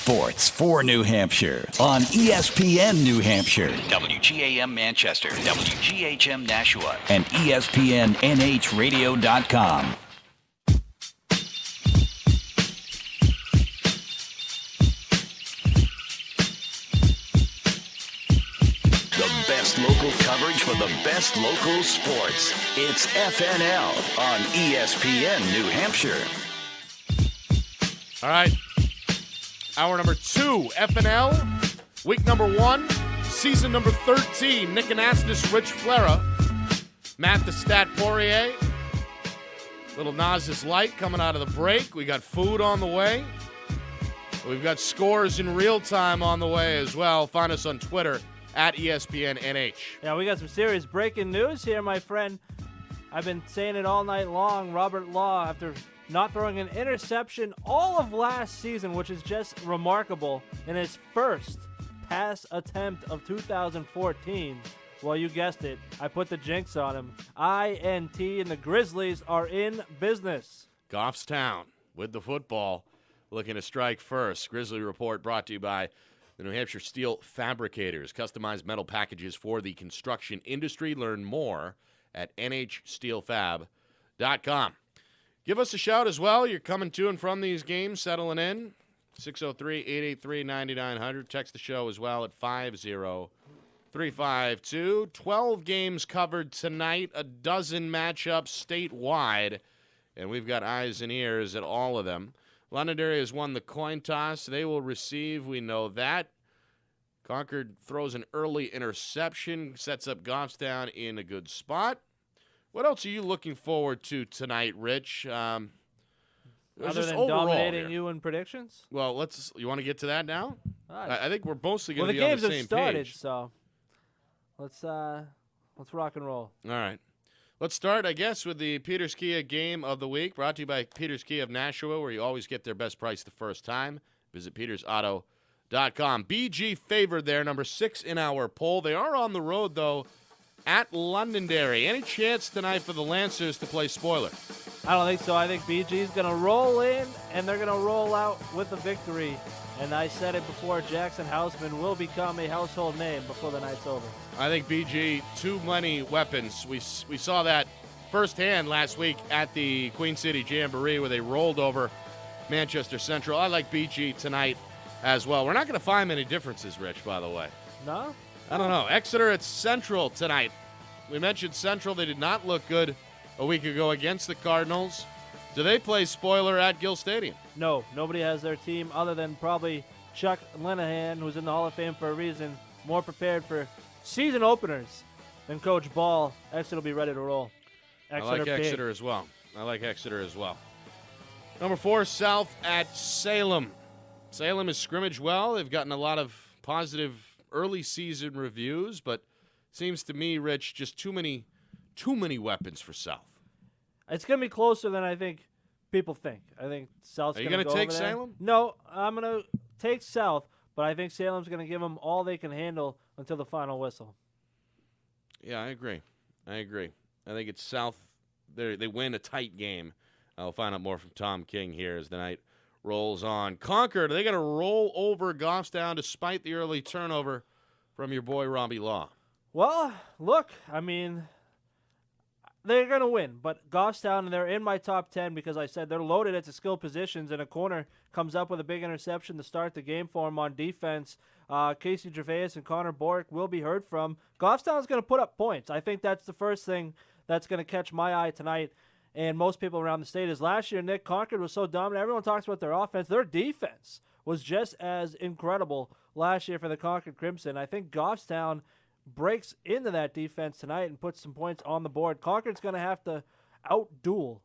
sports for New Hampshire on ESPN New Hampshire, WGAM Manchester, WGHM Nashua, and ESPN hr2.com. The best local coverage for the best local sports. It's FNL on ESPN New Hampshire. All right. Hour number 2, FNL. Week number 1, season number 13. Nick Anastas, Rich Flera, Matt the Stat Poirier. Little Nas's Light coming out of the break. We got food on the way. We've got scores in real time on the way as well. Find us on Twitter at ESPNNH. Yeah, we got some serious breaking news here, my friend. I've been saying it all night long. Robert Law, after not throwing an interception all of last season, which is just remarkable, in his first pass attempt of 2014. Well, you guessed it. I put the jinx on him. INT and the Grizzlies are in business. Goffstown with the football, looking to strike first. Grizzly Report brought to you by the New Hampshire Steel Fabricators. Customized metal packages for the construction industry. Learn more at nhsteelfab.com. Give us a shout as well. You're coming to and from these games, settling in. 603-883-9900. Text the show as well at 50352. 12 games covered tonight, a dozen matchups statewide, and we've got eyes and ears at all of them. Londonderry has won the coin toss. They will receive. We know that. Concord throws an early interception, sets up Goffstown in a good spot. What else are you looking forward to tonight, Rich? Other than dominating you in predictions? Well, you want to get to that now? I think we're mostly going to be on the same games have started, page. So let's rock and roll. All right. Let's start, I guess, with the Peters Kia Game of the Week, brought to you by Peters Kia of Nashua, where you always get their best price the first time. Visit petersauto.com. BG favored there, number 6 in our poll. They are on the road, though, at Londonderry. Any chance tonight for the Lancers to play spoiler? I don't think so. I think BG's going to roll in, and they're going to roll out with a victory. And I said it before, Jackson Houseman will become a household name before the night's over. I think BG, too many weapons. We saw that firsthand last week at the Queen City Jamboree where they rolled over Manchester Central. I like BG tonight as well. We're not going to find many differences, Rich, by the way. No? I don't know. Exeter at Central tonight. We mentioned Central. They did not look good a week ago against the Cardinals. Do they play spoiler at Gill Stadium? No. Nobody has their team other than probably Chuck Linehan, who's in the Hall of Fame for a reason, more prepared for season openers than Coach Ball. Exeter will be ready to roll. I like Exeter as well. Number 4, South at Salem. Salem has scrimmaged well. They've gotten a lot of positive early season reviews, but seems to me, Rich, just too many weapons for South. It's going to be closer than I think people think. I think South's going to go. Are you going to take Salem? No, I'm going to take South, but I think Salem's going to give them all they can handle until the final whistle. Yeah, I agree. I think it's South. They win a tight game. I'll find out more from Tom King here as the night rolls on. Concord, are they going to roll over Goffstown despite the early turnover from your boy Robbie Law? Well, look, I mean, they're going to win, but Goffstown, they're in my top 10 because I said they're loaded at the skill positions, and a corner comes up with a big interception to start the game for him on defense. Casey Gervais and Connor Bork will be heard from. Goffstown's going to put up points. I think that's the first thing that's going to catch my eye tonight, and most people around the state is last year, Nick, Concord was so dominant. Everyone talks about their offense. Their defense was just as incredible last year for the Concord Crimson. I think Goffstown breaks into that defense tonight and puts some points on the board. Concord's going to have to out-duel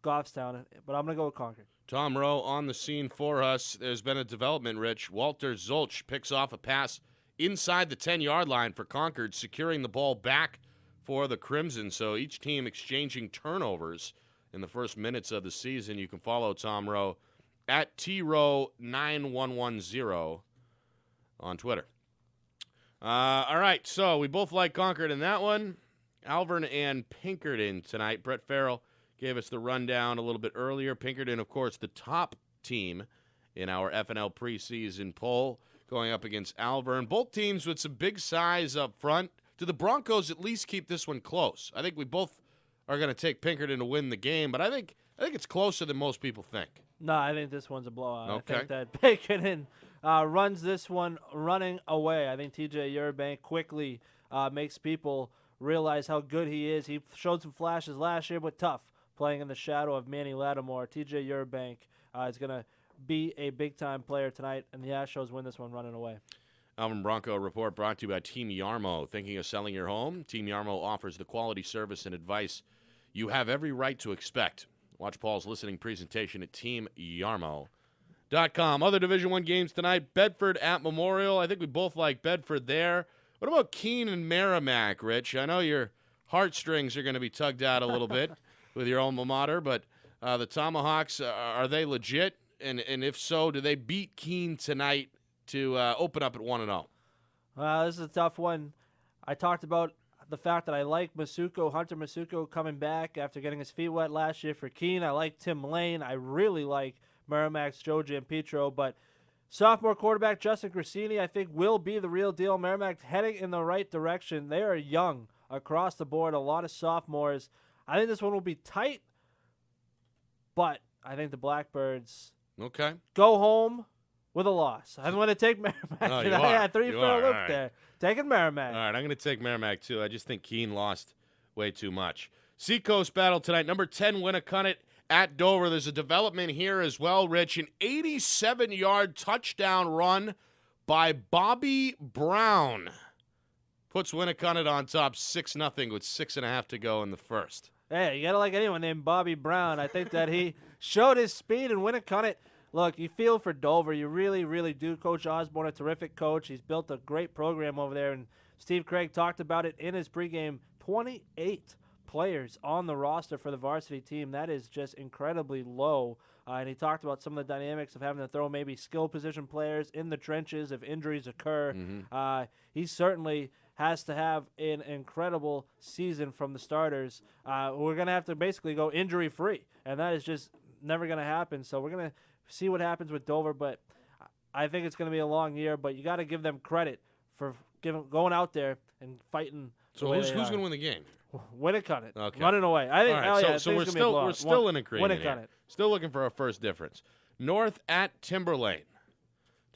Goffstown, but I'm going to go with Concord. Tom Rowe on the scene for us. There's been a development, Rich. Walter Zolch picks off a pass inside the 10-yard line for Concord, securing the ball back for the Crimson. So each team exchanging turnovers in the first minutes of the season. You can follow Tom Rowe at TRowe9110 on Twitter. All right, so we both like Concord in that one. Alvern and Pinkerton tonight. Brett Farrell gave us the rundown a little bit earlier. Pinkerton, of course, the top team in our FNL preseason poll, going up against Alvern. Both teams with some big size up front. Do the Broncos at least keep this one close? I think we both are going to take Pinkerton to win the game, but I think it's closer than most people think. No, I think this one's a blowout. Okay. I think that Pinkerton runs this one running away. I think TJ Yerbank quickly makes people realize how good he is. He showed some flashes last year, but tough, playing in the shadow of Manny Lattimore. TJ Yerbank is going to be a big-time player tonight, and the Astros win this one running away. Alvin Bronco Report brought to you by Team Yarmo. Thinking of selling your home? Team Yarmo offers the quality service and advice you have every right to expect. Watch Paul's listening presentation at teamyarmo.com. Other Division I games tonight, Bedford at Memorial. I think we both like Bedford there. What about Keene and Merrimack, Rich? I know your heartstrings are going to be tugged out a little bit with your alma mater, but the Tomahawks, are they legit? And if so, do they beat Keene tonight to open up at 1-0? This is a tough one. I talked about the fact that I like Hunter Masuko coming back after getting his feet wet last year for Keene. I like Tim Lane. I really like Merrimack's Joe Gianpietro, but sophomore quarterback Justin Grassini, I think, will be the real deal. Merrimack's heading in the right direction. They are young across the board, a lot of sophomores. I think this one will be tight, but I think the Blackbirds go home with a loss. I'm going to take Merrimack. Oh, you I are. had three You for a are. loop All right. there. Taking Merrimack. All right, I'm going to take Merrimack, too. I just think Keene lost way too much. Seacoast battle tonight. Number 10, Winnicott at Dover. There's a development here as well, Rich. An 87-yard touchdown run by Bobby Brown puts Winnicott on top 6-0 with 6.5 to go in the first. Hey, you got to like anyone named Bobby Brown. I think that he showed his speed and Winnicott. Look, you feel for Dover. You really, really do. Coach Osborne, a terrific coach. He's built a great program over there, and Steve Craig talked about it in his pregame. 28 players on the roster for the varsity team. That is just incredibly low. And he talked about some of the dynamics of having to throw maybe skill position players in the trenches if injuries occur. He certainly has to have an incredible season from the starters. We're going to have to basically go injury-free, and that is just never going to happen. So we're going to see what happens with Dover, but I think it's going to be a long year, but you got to give them credit for going out there and fighting. So who's going to win the game? Winnicott. Okay. Running away. I think. All right, so we're it's still in agreement Winnicott. here. Still looking for our first difference. North at Timberlane.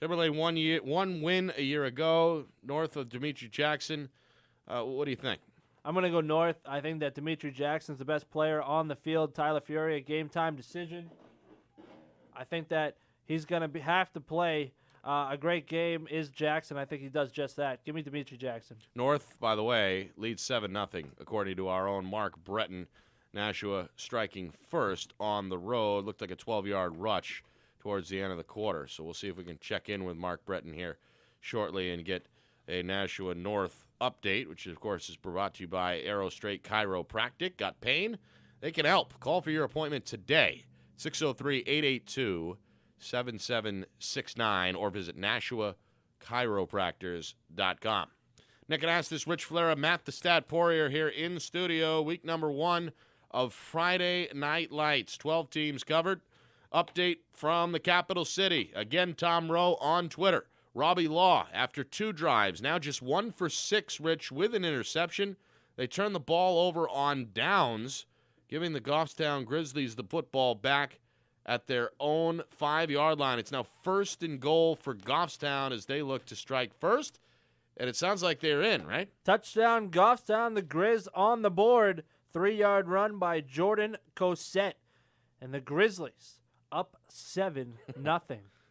Timberlane one win a year ago. North of Dimitri Jackson. What do you think? I'm going to go North. I think that Dimitri Jackson's the best player on the field. Tyler Fury, a game-time decision. I think that he's going to have to play a great game. Is Jackson. I think he does just that. Give me Dimitri Jackson. North, by the way, leads 7-0, according to our own Mark Breton. Nashua striking first on the road. Looked like a 12-yard rush towards the end of the quarter. So we'll see if we can check in with Mark Breton here shortly and get a Nashua North update, which, of course, is brought to you by Aero Straight Chiropractic. Got pain? They can help. Call for your appointment today. 603-882-7769 or visit NashuaChiropractors.com. Nick and Ask this, Rich Flera, Matt the Stat Poirier here in studio. Week number 1 of Friday Night Lights. 12 teams covered. Update from the capital city. Again, Tom Rowe on Twitter. Robbie Law, after 2 drives, now just 1 for 6, Rich, with an interception. They turn the ball over on downs, giving the Goffstown Grizzlies the football back at their own 5-yard line. It's now 1st and goal for Goffstown as they look to strike first. And it sounds like they're in, right? Touchdown, Goffstown, the Grizz on the board. 3-yard run by Jordan Cosette. And the Grizzlies up 7-0.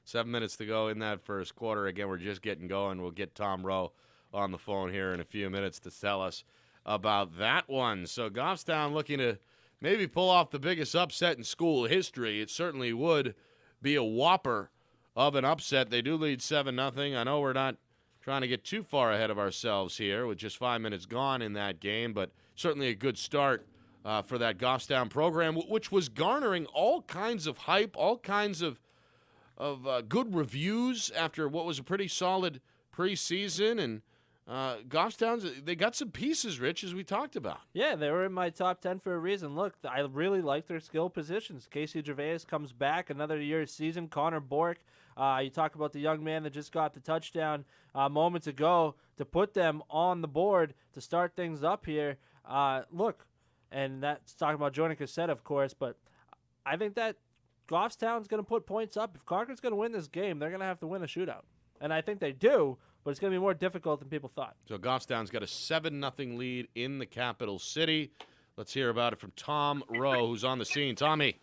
7 minutes to go in that first quarter. Again, we're just getting going. We'll get Tom Rowe on the phone here in a few minutes to tell us about that one. So Goffstown looking to maybe pull off the biggest upset in school history. It certainly would be a whopper of an upset. They do lead 7-0. I know we're not trying to get too far ahead of ourselves here with just 5 minutes gone in that game, but certainly a good start for that Goffstown program, which was garnering all kinds of hype, all kinds of good reviews after what was a pretty solid preseason. And Goffstown's, they got some pieces, Rich, as we talked about. Yeah, they were in my top 10 for a reason. Look, I really like their skill positions. Casey Gervais comes back, another year's season. Connor Bork, you talk about the young man that just got the touchdown moments ago to put them on the board to start things up here. Look, and that's talking about Jordan Cassette, of course, but I think that Goffstown's going to put points up. If Concor's going to win this game, they're going to have to win a shootout. And I think they do, but it's going to be more difficult than people thought. So Goffstown's got a 7-0 lead in the capital city. Let's hear about it from Tom Rowe, who's on the scene. Tommy.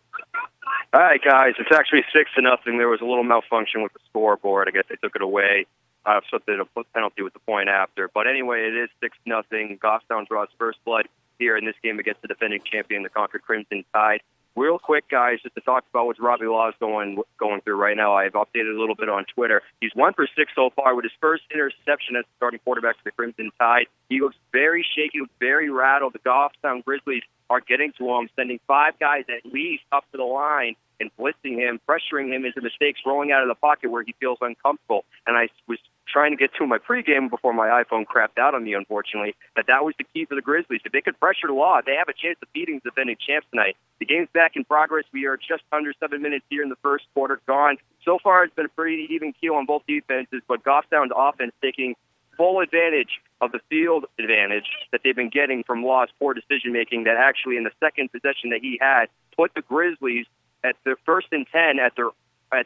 All right, guys. It's actually 6-0. There was a little malfunction with the scoreboard. I guess they took it away. So they did a penalty with the point after. But anyway, it is 6-0. Goffstown draws first blood here in this game against the defending champion, the Concord Crimson Tide. Real quick, guys, just to talk about what Robbie Law is going through right now. I've updated a little bit on Twitter. He's 1 for 6 so far with his first interception as starting quarterback for the Crimson Tide. He looks very shaky, very rattled. The Goffstown Grizzlies are getting to him, sending 5 guys at least up to the line and blitzing him, pressuring him into mistakes, rolling out of the pocket where he feels uncomfortable. And I was trying to get to my pregame before my iPhone crapped out on me, unfortunately, that was the key for the Grizzlies. If they could pressure Law, they have a chance of beating the defending champs tonight. The game's back in progress. We are just under 7 minutes here in the first quarter gone. So far, it's been a pretty even keel on both defenses, but Goffstown's offense taking full advantage of the field advantage that they've been getting from Law's poor decision-making that actually in the second possession that he had put the Grizzlies at the 1st and 10 at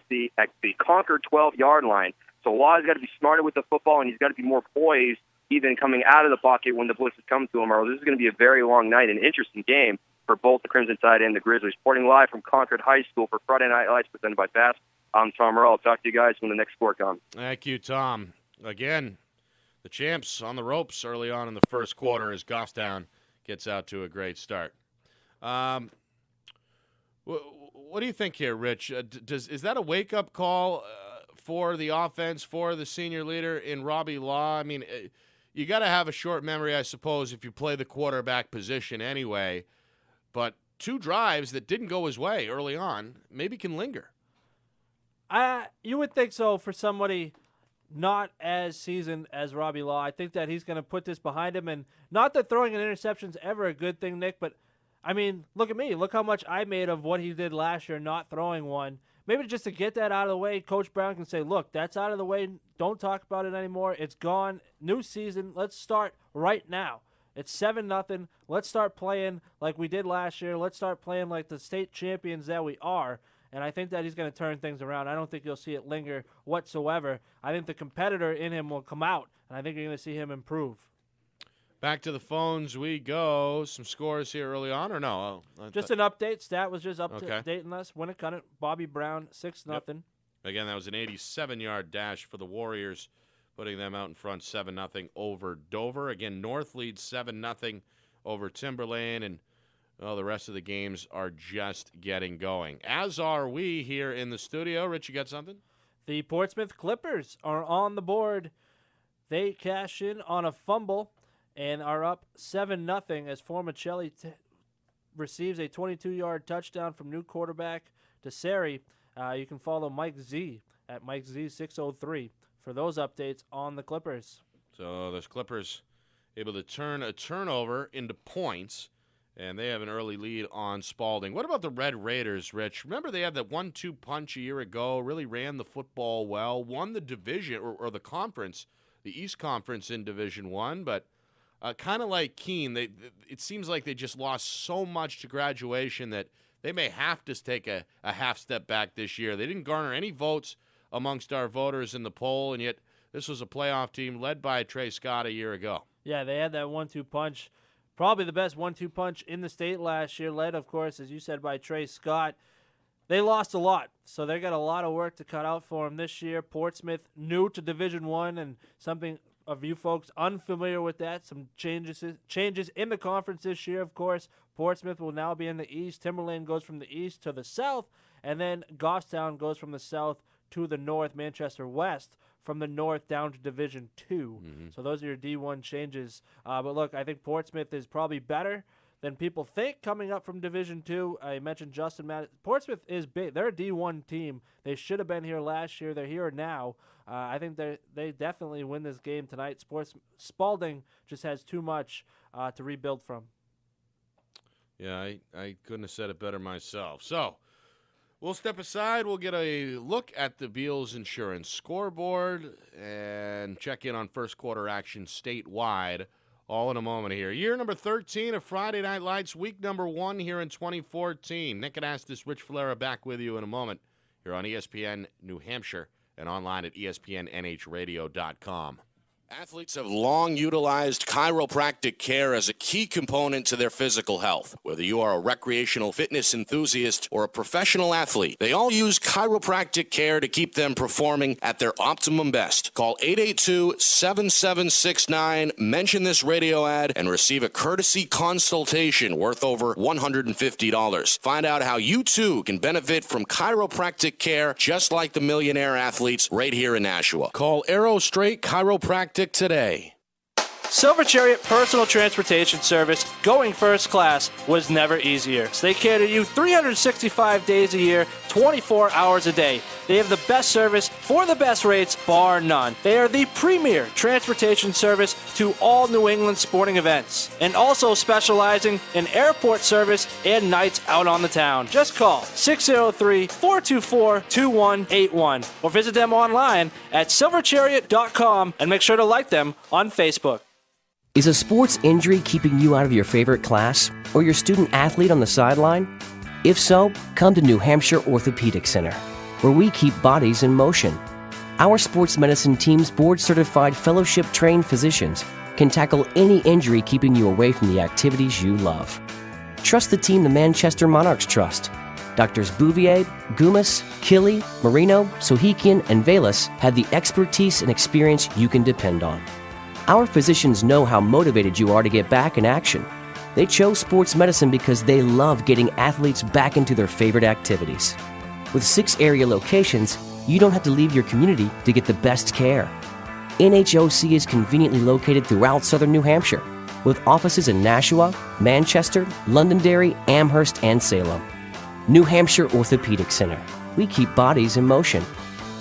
the Concord 12-yard line. So Law's got to be smarter with the football, and he's got to be more poised even coming out of the pocket when the blitzes come to him, or this is going to be a very long night, an interesting game for both the Crimson Tide and the Grizzlies. Reporting live from Concord High School for Friday Night Lights presented by Fast. I'm Tom Merle. I'll talk to you guys when the next score comes. Thank you, Tom. Again, the champs on the ropes early on in the first quarter as Goffstown gets out to a great start. What do you think here, Rich? Is that a wake-up call for the offense, for the senior leader in Robbie Law? I mean, you got to have a short memory, I suppose, if you play the quarterback position anyway. But 2 drives that didn't go his way early on maybe can linger. You would think so for somebody not as seasoned as Robbie Law. I think that he's going to put this behind him. And not that throwing an interception is ever a good thing, Nick, but, I mean, look at me. Look how much I made of what he did last year, not throwing one. Maybe just to get that out of the way, Coach Brown can say, look, that's out of the way. Don't talk about it anymore. It's gone. New season. Let's start right now. It's 7-0. Let's start playing like we did last year. Let's start playing like the state champions that we are. And I think that he's going to turn things around. I don't think you'll see it linger whatsoever. I think the competitor in him will come out, and I think you're going to see him improve. Back to the phones we go. Some scores here early on, or no? Just an update. Stat was just updating us. Winnicott, Bobby Brown, 6-0. Yep. Again, that was an 87-yard dash for the Warriors, putting them out in front 7-0 over Dover. Again, North leads 7-0 over Timberlane, and the rest of the games are just getting going. As are we here in the studio. Rich, you got something? The Portsmouth Clippers are on the board. They cash in on a fumble and are up 7-0 as Formicelli receives a 22-yard touchdown from new quarterback Desari. You can follow Mike Z at Mike Z603 for those updates on the Clippers. So those Clippers able to turn a turnover into points, and they have an early lead on Spalding. What about the Red Raiders, Rich? Remember they had that 1-2 punch a year ago, really ran the football well, won the division or the conference, the East Conference in Division I, but kind of like Keene, it seems like they just lost so much to graduation that they may have to take a half step back this year. They didn't garner any votes amongst our voters in the poll, and yet this was a playoff team led by Trey Scott a year ago. Yeah, they had that 1-2 punch, probably the best 1-2 punch in the state last year, led, of course, as you said, by Trey Scott. They lost a lot, so they got a lot of work to cut out for them this year. Portsmouth, new to Division I, and something of you folks unfamiliar with that. Some changes in the conference this year, of course. Portsmouth will now be in the east. Timberlane goes from the east to the south, and then Goffstown goes from the south to the north. Manchester West from the north down to Division II. Mm-hmm. So those are your D1 changes. But look, I think Portsmouth is probably better than people think coming up from Division II. I mentioned Justin Matt. Portsmouth is big. They're a D1 team. They should have been here last year. They're here now. I think they definitely win this game tonight. Spalding just has too much to rebuild from. Yeah, I couldn't have said it better myself. So we'll step aside. We'll get a look at the Beals Insurance scoreboard and check in on first quarter action statewide. All in a moment here. Year number 13 of Friday Night Lights, week number 1 here in 2014. Nick Anastas, Rich Flera back with you in a moment here on ESPN New Hampshire and online at espnnhradio.com. Athletes have long utilized chiropractic care as a key component to their physical health. Whether you are a recreational fitness enthusiast or a professional athlete, they all use chiropractic care to keep them performing at their optimum best. Call 882-7769, mention this radio ad, and receive a courtesy consultation worth over $150. Find out how you too can benefit from chiropractic care just like the millionaire athletes right here in Nashua. Call Arrow Straight Chiropractic today. Silver Chariot Personal Transportation Service, going first class, was never easier. So they cater to you 365 days a year, 24 hours a day. They have the best service for the best rates, bar none. They are the premier transportation service to all New England sporting events, and also specializing in airport service and nights out on the town. Just call 603-424-2181 or visit them online at silverchariot.com and make sure to like them on Facebook. Is a sports injury keeping you out of your favorite class or your student athlete on the sideline? If so, come to New Hampshire Orthopedic Center, where we keep bodies in motion. Our sports medicine team's board-certified fellowship-trained physicians can tackle any injury keeping you away from the activities you love. Trust the team the Manchester Monarchs trust. Doctors Bouvier, Gumas, Killy, Marino, Sohikian, and Velas have the expertise and experience you can depend on. Our physicians know how motivated you are to get back in action. They chose sports medicine because they love getting athletes back into their favorite activities. With 6 area locations, you don't have to leave your community to get the best care. NHOC is conveniently located throughout southern New Hampshire, with offices in Nashua, Manchester, Londonderry, Amherst, and Salem. New Hampshire Orthopedic Center. We keep bodies in motion.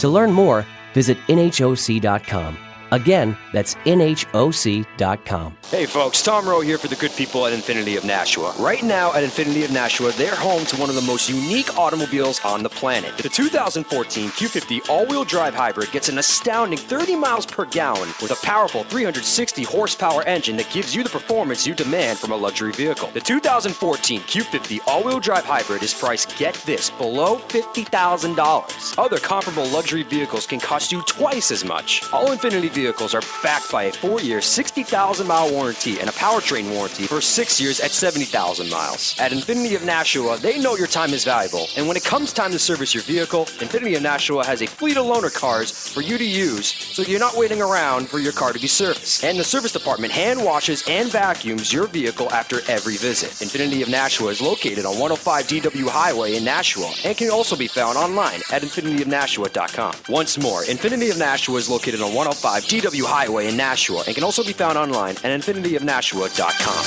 To learn more, visit NHOC.com. Again, that's NHOC.com. Hey folks, Tom Rowe here for the good people at Infinity of Nashua. Right now at Infinity of Nashua, they're home to one of the most unique automobiles on the planet. The 2014 Q50 all-wheel drive hybrid gets an astounding 30 miles per gallon with a powerful 360 horsepower engine that gives you the performance you demand from a luxury vehicle. The 2014 Q50 all-wheel drive hybrid is priced, get this, below $50,000. Other comparable luxury vehicles can cost you twice as much. All Infinity vehicles are backed by a 4-year, 60,000-mile warranty and a powertrain warranty for 6 years at 70,000 miles. At Infinity of Nashua, they know your time is valuable, and when it comes time to service your vehicle, Infinity of Nashua has a fleet of loaner cars for you to use, so you're not waiting around for your car to be serviced. And the service department hand washes and vacuums your vehicle after every visit. Infinity of Nashua is located on 105 DW Highway in Nashua and can also be found online at infinityofnashua.com. Once more, Infinity of Nashua is located on 105 DW Highway in Nashua and can also be found online at infinityofnashua.com.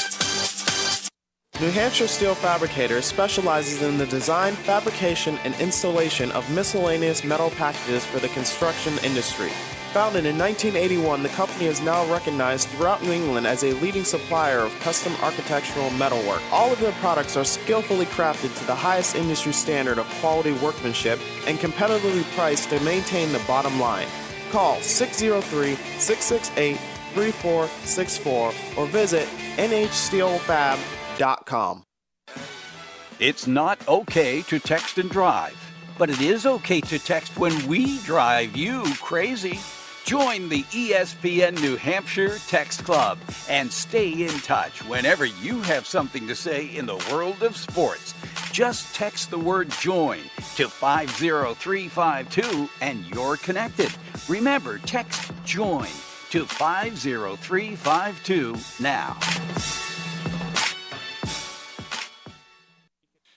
New Hampshire Steel Fabricators specializes in the design, fabrication, and installation of miscellaneous metal packages for the construction industry. Founded in 1981, the company is now recognized throughout New England as a leading supplier of custom architectural metalwork. All of their products are skillfully crafted to the highest industry standard of quality workmanship and competitively priced to maintain the bottom line. Call 603-668-3464 or visit nhsteelfab.com. It's not okay to text and drive, but it is okay to text when we drive you crazy. Join the ESPN New Hampshire Text Club and stay in touch whenever you have something to say in the world of sports. Just text the word JOIN to 50352 and you're connected. Remember, text JOIN to 50352 now.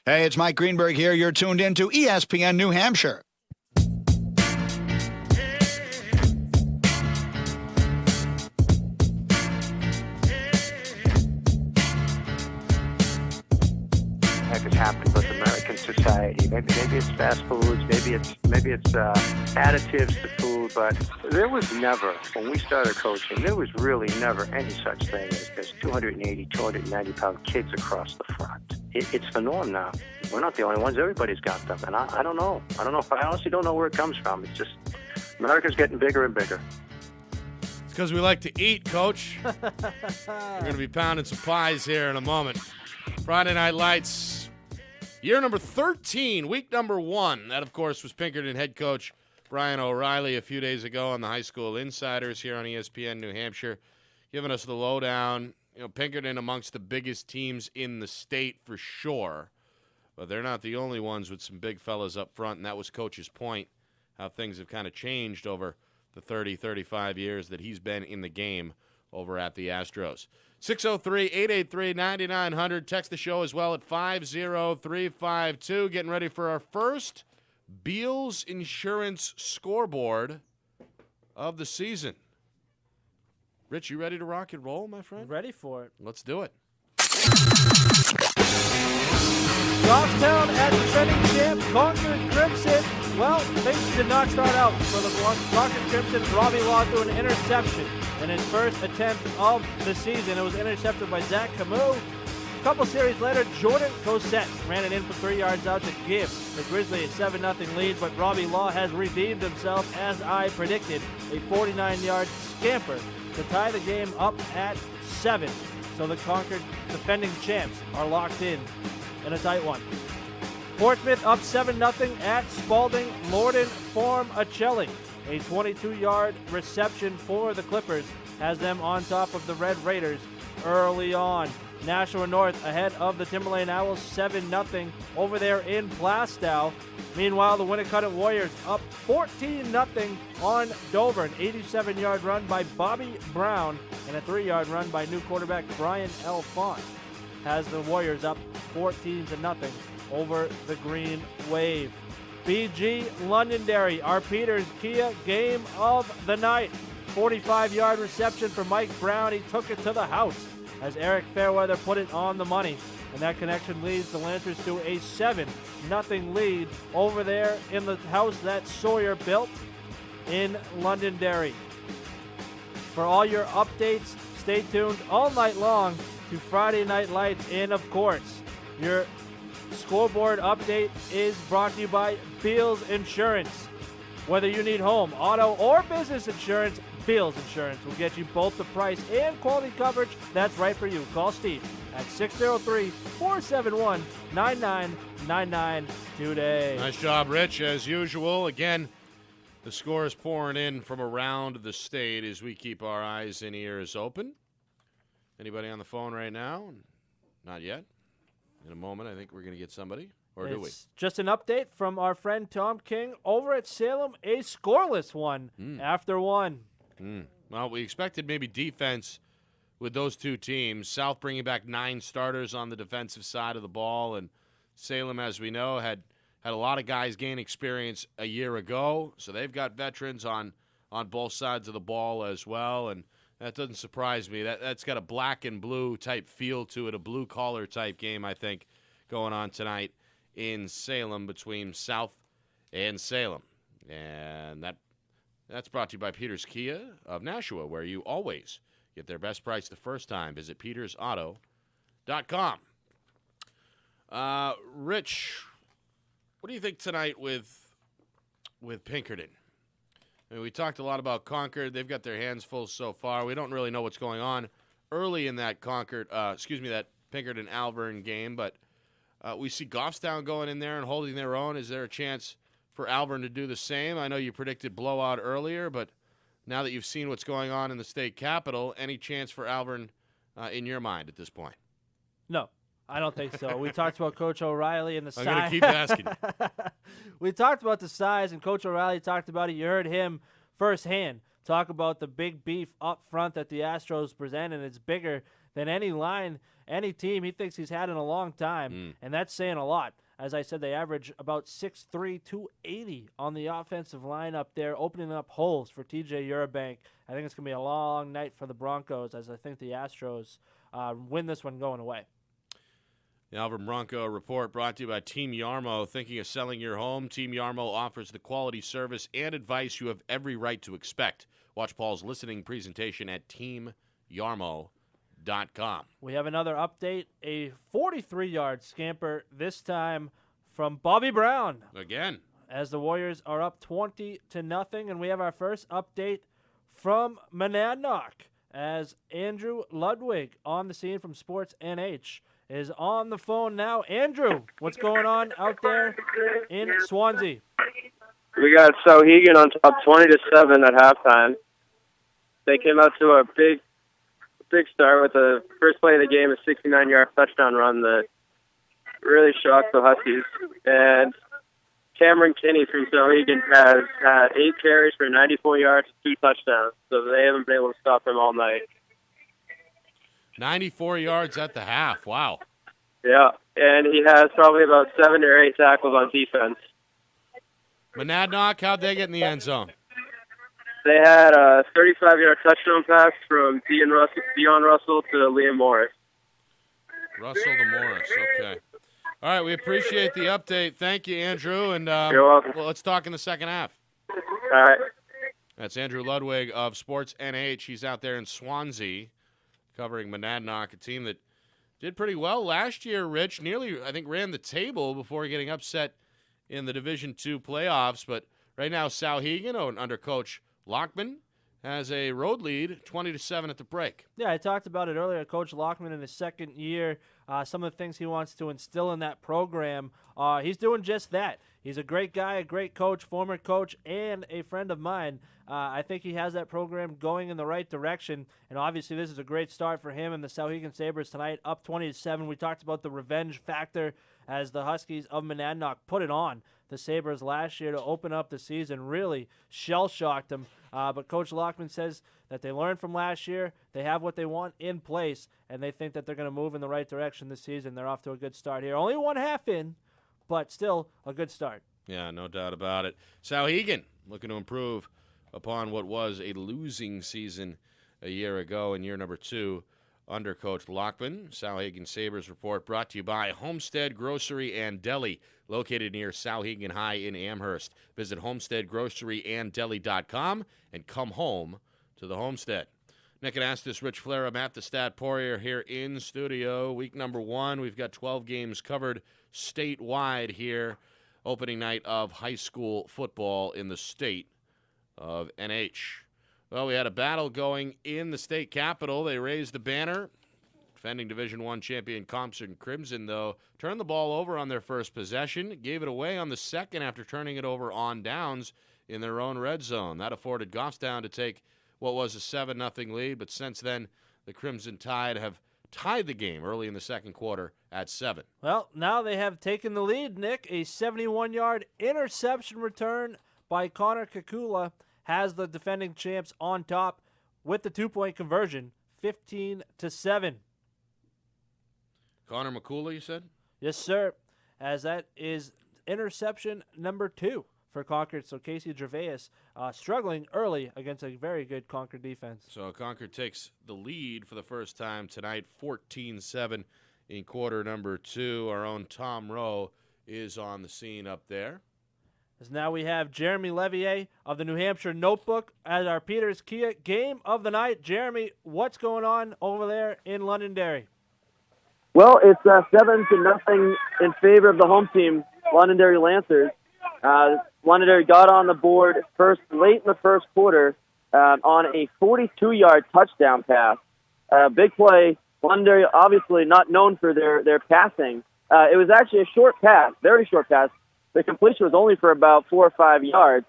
Hey, it's Mike Greenberg here. You're tuned in to ESPN New Hampshire. Maybe it's fast foods, maybe it's additives to food, but there was never, when we started coaching, there was really never any such thing as 280, 290-pound kids across the front. It's the norm now. We're not the only ones. Everybody's got them, and I don't know. I honestly don't know where it comes from. It's just America's getting bigger and bigger. It's because we like to eat, Coach. We're going to be pounding some pies here in a moment. Friday Night Lights, year number 13, week number 1. That, of course, was Pinkerton head coach Brian O'Reilly a few days ago on the High School Insiders here on ESPN New Hampshire, giving us the lowdown. You know, Pinkerton amongst the biggest teams in the state for sure, but they're not the only ones with some big fellas up front, and that was Coach's point, how things have kind of changed over the 30, 35 years that he's been in the game over at the Astros. 603-883-9900. Text the show as well at 50352. Getting ready for our first Beals Insurance scoreboard of the season. Rich, you ready to rock and roll, my friend? Ready for it. Let's do it. Goffstown at defending champ Concord Crimson. Well, things did not start out for the Concord Crimson. Robbie Law threw an interception in his first attempt of the season. It was intercepted by Zach Camus. A couple series later, Jordan Cossette ran it in for 3 yards out to give the Grizzlies a 7-0 lead, but Robbie Law has redeemed himself, as I predicted, a 49-yard scamper to tie the game up at 7. So the Concord defending champs are locked in a tight one. Portsmouth up 7-0 at Spalding. Lorden Formicelli. A 22-yard reception for the Clippers has them on top of the Red Raiders early on. Nashua North ahead of the Timberlane Owls 7-0 over there in Plastow. Meanwhile, the Winnicott Warriors up 14-0 on Dover. An 87-yard run by Bobby Brown and a 3-yard run by new quarterback Brian L. Font has the Warriors up 14-0 over the Green Wave. BG Londonderry, our Peters Kia game of the night. 45-yard reception for Mike Brown. He took it to the house as Eric Fairweather put it on the money. And that connection leads the Lancers to a 7-0 lead over there in the house that Sawyer built in Londonderry. For all your updates, stay tuned all night long to Friday Night Lights. And, of course, your scoreboard update is brought to you by Beals Insurance. Whether you need home, auto, or business insurance, Beals Insurance will get you both the price and quality coverage that's right for you. Call Steve at 603-471-9999 today. Nice job, Rich, as usual. Again, the score is pouring in from around the state as we keep our eyes and ears open. Anybody on the phone right now? Not yet. In a moment, I think we're going to get somebody. Or do we? Just an update from our friend Tom King over at Salem. A scoreless one after one. Well, we expected maybe defense with those two teams. South bringing back 9 starters on the defensive side of the ball, and Salem, as we know, had a lot of guys gain experience a year ago, so they've got veterans on both sides of the ball as well, and that doesn't surprise me. That's got a black and blue type feel to it, a blue-collar type game, I think, going on tonight in Salem between South and Salem. And that's brought to you by Peters Kia of Nashua, where you always get their best price the first time. Visit petersauto.com. Rich, what do you think tonight with Pinkerton? I mean, we talked a lot about Concord. They've got their hands full so far. We don't really know what's going on early in that that Pinkerton-Alvern game, but we see Goffstown going in there and holding their own. Is there a chance for Alvern to do the same? I know you predicted blowout earlier, but now that you've seen what's going on in the state capitol, any chance for Alvern in your mind at this point? No, I don't think so. We talked about Coach O'Reilly and the size. I'm going to keep asking. We talked about the size, and Coach O'Reilly talked about it. You heard him firsthand talk about the big beef up front that the Astros present, and it's bigger than any line, any team he thinks he's had in a long time, and that's saying a lot. As I said, they average about 6'3", 280 on the offensive line up there, opening up holes for TJ Urabank. I think it's going to be a long night for the Broncos, as I think the Astros win this one going away. The Alvin Bronco Report brought to you by Team Yarmo. Thinking of selling your home? Team Yarmo offers the quality service and advice you have every right to expect. Watch Paul's listening presentation at teamyarmo.com. We have another update, a 43-yard scamper, this time from Bobby Brown. Again. As the Warriors are up 20-0, and we have our first update from Monadnock as Andrew Ludwig on the scene from Sports NH is on the phone now. Andrew, what's going on out there in Swansea? We got Sauhegan on top 20-7 at halftime. They came out to a big start with the first play of the game, a 69-yard touchdown run that really shocked the Huskies. And Cameron Kinney from Sauhegan has had 8 carries for 94 yards, 2 touchdowns. So they haven't been able to stop him all night. 94 yards at the half. Wow. Yeah, and he has probably about 7 or 8 tackles on defense. Monadnock, how'd they get in the end zone? They had a 35-yard touchdown pass from Dion Russell to Liam Morris. Russell to Morris, okay. All right, we appreciate the update. Thank you, Andrew. And You're welcome. Well, let's talk in the second half. All right. That's Andrew Ludwig of Sports NH. He's out there in Swansea covering Monadnock, a team that did pretty well last year, Rich. Nearly, I think, ran the table before getting upset in the Division II playoffs. But right now, Sauhegan, under Coach Lockman, has a road lead, 20-7 at the break. Yeah, I talked about it earlier. Coach Lockman in his second year, some of the things he wants to instill in that program, he's doing just that. He's a great guy, a great coach, former coach, and a friend of mine. I think he has that program going in the right direction, and obviously this is a great start for him and the Sauhegan Sabres tonight, up 20-7. We talked about the revenge factor as the Huskies of Monadnock put it on the Sabres last year to open up the season, really shell-shocked them. But Coach Lockman says that they learned from last year, they have what they want in place, and they think that they're going to move in the right direction this season. They're off to a good start here. Only one half in, but still a good start. Yeah, no doubt about it. Sauhegan looking to improve upon what was a losing season a year ago in year number 2 under Coach Lockman. Sauhegan Sabres Report brought to you by Homestead Grocery and Deli, located near Sauhegan High in Amherst. Visit homesteadgroceryanddeli.com and come home to the Homestead. Nick Anastas, Rich Flair, Matt the Stat Poirier here in studio. Week number 1, we've got 12 games covered statewide here. Opening night of high school football in the state of NH. Well, we had a battle going in the state capitol. They raised the banner. Defending Division I champion Compton Crimson, though, turned the ball over on their first possession, gave it away on the second after turning it over on downs in their own red zone. That afforded Goffstown to take what was a 7-0 lead, but since then, the Crimson Tide have tied the game early in the second quarter at 7. Well, now they have taken the lead, Nick. A 71-yard interception return by Connor Kakula has the defending champs on top with the 2-point conversion, 15-7. Connor McCullough, you said? Yes, sir, as that is interception number 2 for Concord. So Casey Gervais struggling early against a very good Concord defense. So Concord takes the lead for the first time tonight, 14-7 in quarter number 2. Our own Tom Rowe is on the scene up there. As now we have Jeremy Levier of the New Hampshire Notebook as our Peters Kia game of the night. Jeremy, what's going on over there in Londonderry? Well, it's 7-0 in favor of the home team, Londonderry Lancers. Londonderry got on the board late in the first quarter on a 42-yard touchdown pass. Big play. Londonderry obviously not known for their passing. It was actually a short pass, very short pass. The completion was only for about 4 or 5 yards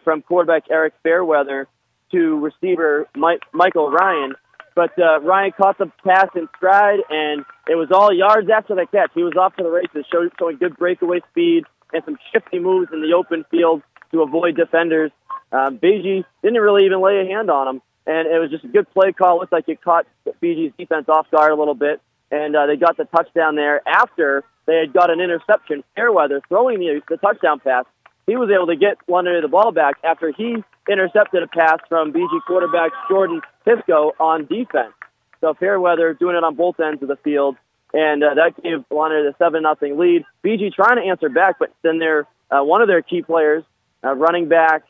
from quarterback Eric Fairweather to receiver Michael Ryan. But Ryan caught the pass in stride, and it was all yards after the catch. He was off to the races, showing good breakaway speed and some shifty moves in the open field to avoid defenders. Beige didn't really even lay a hand on him, and it was just a good play call. Looked like it caught Beige's defense off guard a little bit, and they got the touchdown there after they had got an interception. Fairweather throwing the touchdown pass. He was able to get Londonderry the ball back after he intercepted a pass from BG quarterback Jordan Pisco on defense. So Fairweather doing it on both ends of the field. and that gave Londonderry the 7-0 lead. BG trying to answer back, but then one of their key players, running back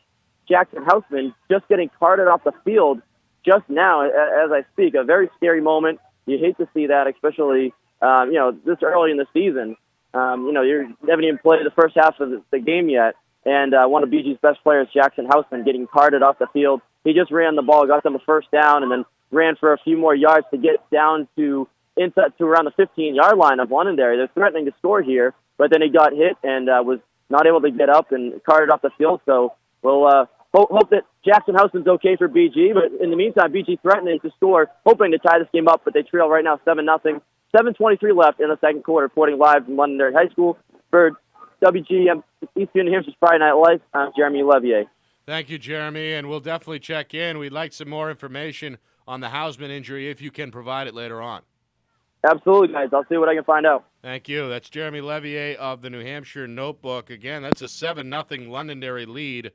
Jackson Houseman, just getting carted off the field just now as I speak. A very scary moment. You hate to see that, especially this early in the season. You haven't even played the first half of the game yet, and one of BG's best players, Jackson Houseman, getting carted off the field. He just ran the ball, got them a first down, and then ran for a few more yards to get down to around the 15-yard line of Londonderry. They're threatening to score here, but then he got hit and was not able to get up and carted off the field. So we'll hope that Jackson Houseman's okay for BG, but in the meantime, BG threatening to score, hoping to tie this game up, but they trail right now 7-0. 7:23 left in the second quarter. Reporting live from Londonderry High School for WGM ESPN New Hampshire's Friday Night Lights, I'm Jeremy Levier. Thank you, Jeremy, and we'll definitely check in. We'd like some more information on the Hausman injury if you can provide it later on. Absolutely, guys. I'll see what I can find out. Thank you. That's Jeremy Levier of the New Hampshire Notebook. Again, that's a 7-0 Londonderry lead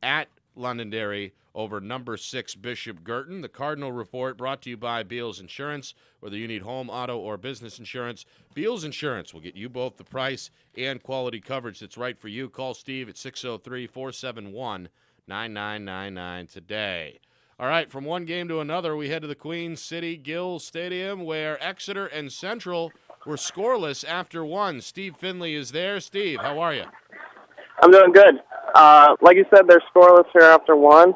at Londonderry over number 6 Bishop Girton. The Cardinal Report brought to you by Beals Insurance. Whether you need home, auto, or business insurance, Beals Insurance will get you both the price and quality coverage that's right for you. Call Steve at 603-471-9999 today. All right, from one game to another, we head to the Queen City Gill Stadium where Exeter and Central were scoreless after one. Steve Finley is there. Steve, how are you? I'm doing good. Like you said, they're scoreless here after one.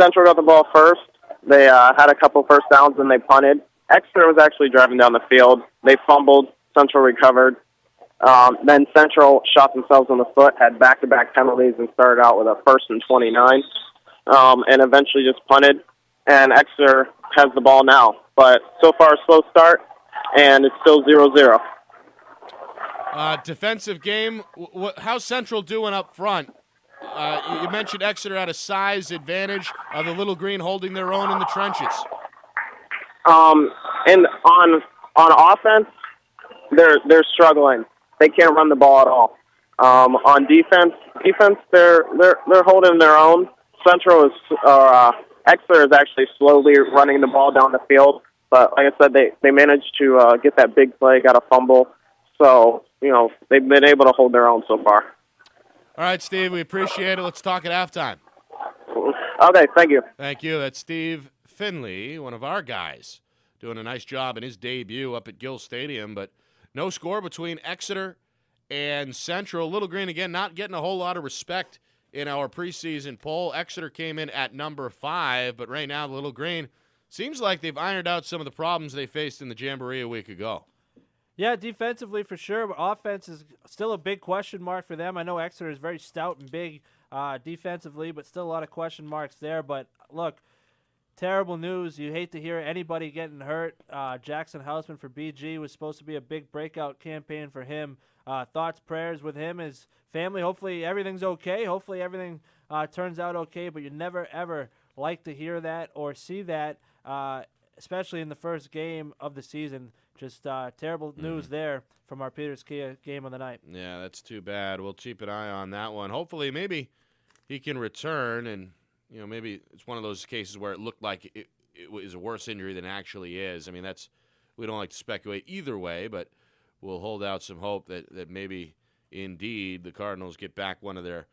Central got the ball first. They had a couple first downs and they punted. Exeter was actually driving down the field. They fumbled. Central recovered. Then Central shot themselves in the foot, had back-to-back penalties, and started out with a 1st and 29, and eventually just punted. And Exeter has the ball now. But so far, a slow start, and it's still 0-0. Defensive game, how's Central doing up front? You mentioned Exeter had a size advantage. Are the Little Green holding their own in the trenches? And on offense, they're struggling. They can't run the ball at all. On defense, they're holding their own. Exeter is actually slowly running the ball down the field, but like I said, they managed to get that big play, got a fumble. So, they've been able to hold their own so far. All right, Steve, we appreciate it. Let's talk at halftime. Okay, thank you. Thank you. That's Steve Finley, one of our guys, doing a nice job in his debut up at Gill Stadium, but no score between Exeter and Central. Little Green, again, not getting a whole lot of respect in our preseason poll. Exeter came in at number 5, but right now, Little Green seems like they've ironed out some of the problems they faced in the Jamboree a week ago. Yeah, defensively for sure, but offense is still a big question mark for them. I know Exeter is very stout and big defensively, but still a lot of question marks there. But look, terrible news. You hate to hear anybody getting hurt. Jackson Houseman for BG was supposed to be a big breakout campaign for him. Thoughts, prayers with him, his family. Hopefully everything's okay. Hopefully everything turns out okay, but you never, ever like to hear that or see that, especially in the first game of the season. Just terrible news there from our Peters Kia game of the night. Yeah, that's too bad. We'll keep an eye on that one. Hopefully maybe he can return, and maybe it's one of those cases where it looked like it was a worse injury than it actually is. I mean, we don't like to speculate either way, but we'll hold out some hope that maybe indeed the Cardinals get back one of their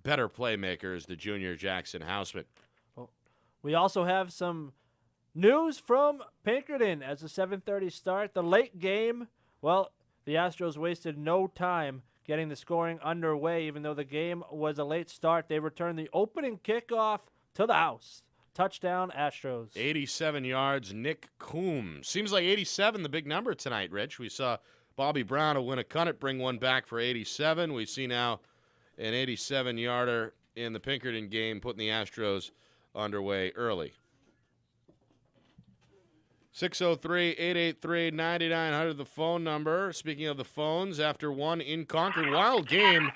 better playmakers, the junior Jackson Houseman. Well, we also have some news from Pinkerton as a 7:30 start. The late game, well, the Astros wasted no time getting the scoring underway. Even though the game was a late start, they returned the opening kickoff to the house. Touchdown, Astros. 87 yards, Nick Coombs. Seems like 87, the big number tonight, Rich. We saw Bobby Brown a Winnicott bring one back for 87. We see now an 87-yarder in the Pinkerton game, putting the Astros underway early. 603-883-9900, the phone number. Speaking of the phones, after one in Concord, wild game.